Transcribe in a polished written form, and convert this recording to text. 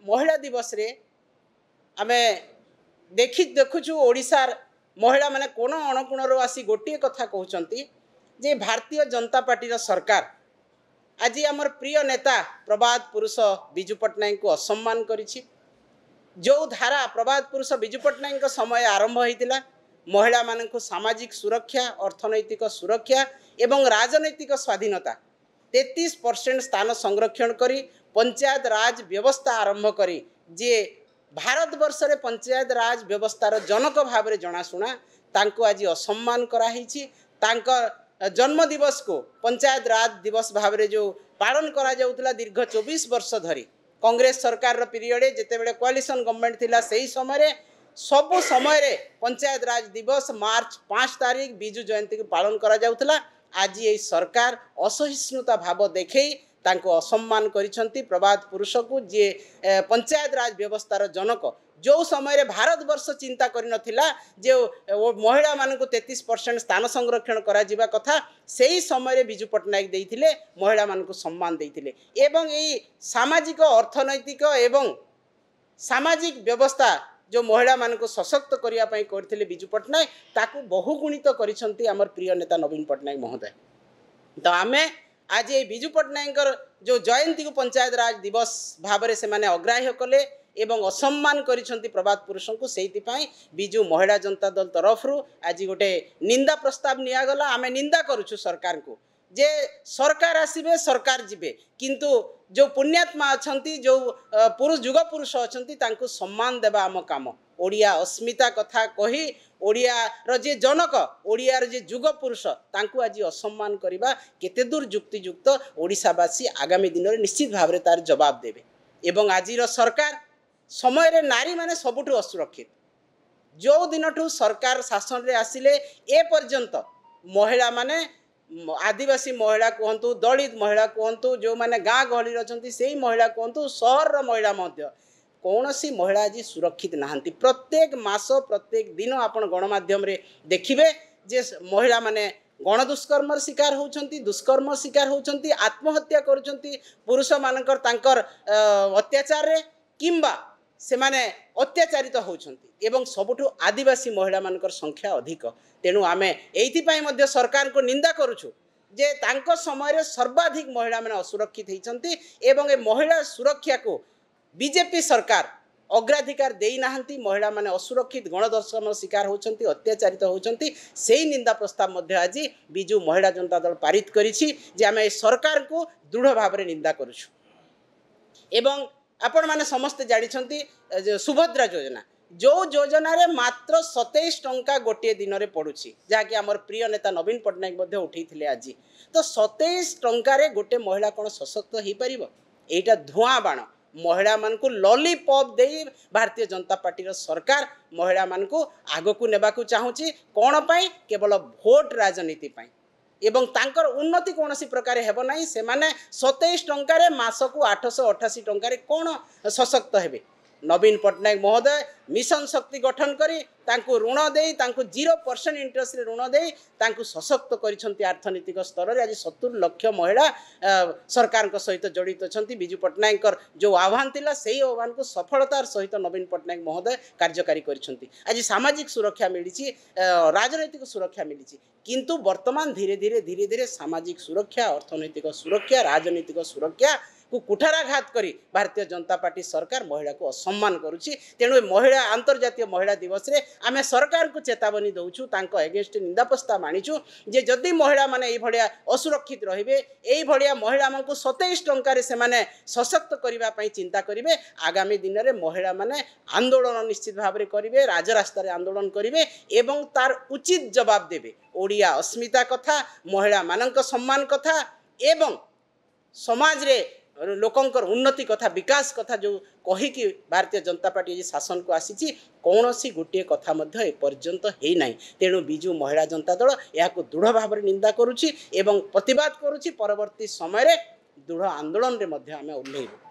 महिला दिवस रे आमे देखुछु ओडिशार महिला माने कोन अणकोण आसी गोटे कथा कहउचंती जे भारतीय जनता पार्टी सरकार आज आमर प्रिय नेता प्रभात पुरुष विजु पट्टनायक को असम्मान करिछि। जो धारा प्रभात पुरुष विजु पट्टनायक समय आरंभ होता महिला मानक सामाजिक सुरक्षा अर्थनैतिक सुरक्षा एवं राजनैतिक स्वाधीनता 33% स्थान संरक्षण करी पंचायत राज व्यवस्था आरंभ करी जे भारत वर्ष रे पंचायत राज व्यवस्थार जनक भाव में जनाशुना तांको आज असम्मान कराही। जन्म दिवस को पंचायत राज दिवस भाव में जो पालन करा जाउतला दीर्घ 24 वर्ष धरी कांग्रेस सरकार पीरियड जिते बड़े कोआलिशन गवर्नमेंट थिला सही समय सबु समय रे पंचायत राज दिवस मार्च 5 तारीख विजु जयंती को पालन करा जाउतला। आज ये सरकार असहिष्णुता भाव देखई तांको असम्मान करिसंती प्रभात पुरुष को जे पंचायत राज व्यवस्थार जनक जो समय रे भारत वर्ष चिंता करि नथिला जो महिला मानक 33% स्थान संरक्षण करा जिबा कथा सही समय रे विजु पट्टनायक देइथिले महिला मानक सम्मान देइथिले एवं एई सामाजिक अर्थनैतिक एवं सामाजिक व्यवस्था जो महिला मानक सशक्त करिया पई करथिले विजु पट्टनायक ताकू बहुगुणित करिसंती हमर प्रिय नेता नवीन पट्टनायक महोदय। तो आमे आज ये विजु पट्टनायक जो जयंती को पंचायत राज दिवस भाव से माने अग्राह्य कले एवं असम्मान करिसंती प्रभात पुरुष को सेइतिपाई विजु महिला जनता दल तरफ आज गोटे निंदा प्रस्ताव नियागला। आमे निंदा करूछु सरकार को जे सरकार आसीबे सरकार जिबे किंतु जो पुण्यात्मा अछंती जो पुरुष जुग पुरुष अछंती तांको सम्मान देबा आम काम ओडिया अस्मिता कथा कही ओडिया रो जे जनक ओडिया रो जे जुग पुरुष तांको आज असम्मान करिबा केते दूर युक्तियुक्त ओडिशावासी आगामी दिन में निश्चित भाव में तार जवाब देबे। एवं आज सरकार समय रे नारी माने सबुठु असुरक्षित जो दिनठू सरकार शासन रे आसिले ए पर्यंत महिला माने आदिवासी महिला कहतु दलित महिला कहतु जो माने गाँ गहली रचंती से महिला कहतु सहर रो महिला मध्य कौनसी महिला आज सुरक्षित नहांती। प्रत्येक मास प्रत्येक दिन आपण गणमाध्यम रे देखिबे जे महिला माने गण दुष्कर्म शिकार होउछंती दुष्कर्म शिकार होउछंती आत्महत्या करूछंती पुरुष मानकर तांकर अत्याचार रे किंबा से माने अत्याचारित होउछंती एवं सबुठु आदिवासी महिला मानकर संख्या अधिक। तेणु आमे एइथिपाई मध्य सरकार को निंदा करूछु जे तांको समय रे सर्वाधिक महिला माने असुरक्षित होइछंती एवं ए महिला सुरक्षा को बीजेपी सरकार अग्राधिकार देई नाहंती। महिला माने असुरक्षित गणदर्शन शिकार होउछंती अत्याचारित होउछंती सेही निंदा प्रस्ताव मध्य आज विजु महिला जनता दल पारित करिछि जे आमे सरकार को दृढ़ भाव रे निंदा करूछु। एवं आपण माने समस्त जानिछंती सुभद्रा योजना जो योजना रे मात्र 27 टंका गोटे दिन रे पड़ुछि जहाँकि आमर प्रिय नेता नवीन पट्टनायक मध्य उठैथिले आज। तो 27 टंका रे गोटे महिला कोन सशक्त हो पारिबो एटा धुआं बाण महिला मान को लॉलीपॉप दे भारतीय जनता पार्टी सरकार महिला मान को आग को नेबाकू चाहूँगी कौन पाई केवल भोट राजनीति पाई एवं तांकर उन्नति कौन सी प्रकार हेब ना से माने 27 टंकार मासकू 888 टंकार कौन सशक्त हेबे। नवीन पट्टनायक महोदय मिशन शक्ति गठन करी तांको ऋण दे 0% इंटरेस्ट ऋण दे तांको सशक्त करिसंती अर्थनीतिक स्तर रे आज 70 लाख महिला सरकार को सहित जड़ित अछंती। विजु पट्टनायक जो आह्वान थिला सेही आह्वान को सफलतार सहित नवीन पट्टनायक महोदय कार्यकारी करिसंती। आज सामाजिक सुरक्षा मिली राजनैतिक सुरक्षा मिली किंतु वर्तमान धीरे धीरे सामाजिक सुरक्षा अर्थनैतिक सुरक्षा राजनैतिक सुरक्षा को कुठाराघात करी भारतीय जनता पार्टी सरकार महिला को असम्मान करुछि। तेणु महिला अंतर्जातीय महिला दिवस रे आमे सरकार को चेतावनी दउछु तांको एगेंस्ट निंदा प्रस्ताव आनिछु जे जदि महिला माने एई भलिया असुरक्षित रहिबे एई भलिया महिला मानकु 27 टंका रे से माने सशक्त करिबा पई चिंता करिवे आगामी दिन रे महिला माने आंदोलन निश्चित भाव रे करिवे राजरास्ता रे आंदोलन करिवे एवं तार उचित जवाब देबे। ओडिया अस्मिता कथा महिला मानक सम्मान कथा एवं समाज रे लोकंकर उन्नति कथा विकास कथा जो कही कि भारतीय जनता पार्टी शासन को आसी कौन सी गोटे कथा मध्य एपर्यंत है ना। तेणु विजु महिला जनता दल या दृढ़ भाव में निंदा करुछि एवं प्रतिवाद करुछि। परवर्ती समय रे दृढ़ आंदोलन रे मध्य आमे ओल्हेइबु।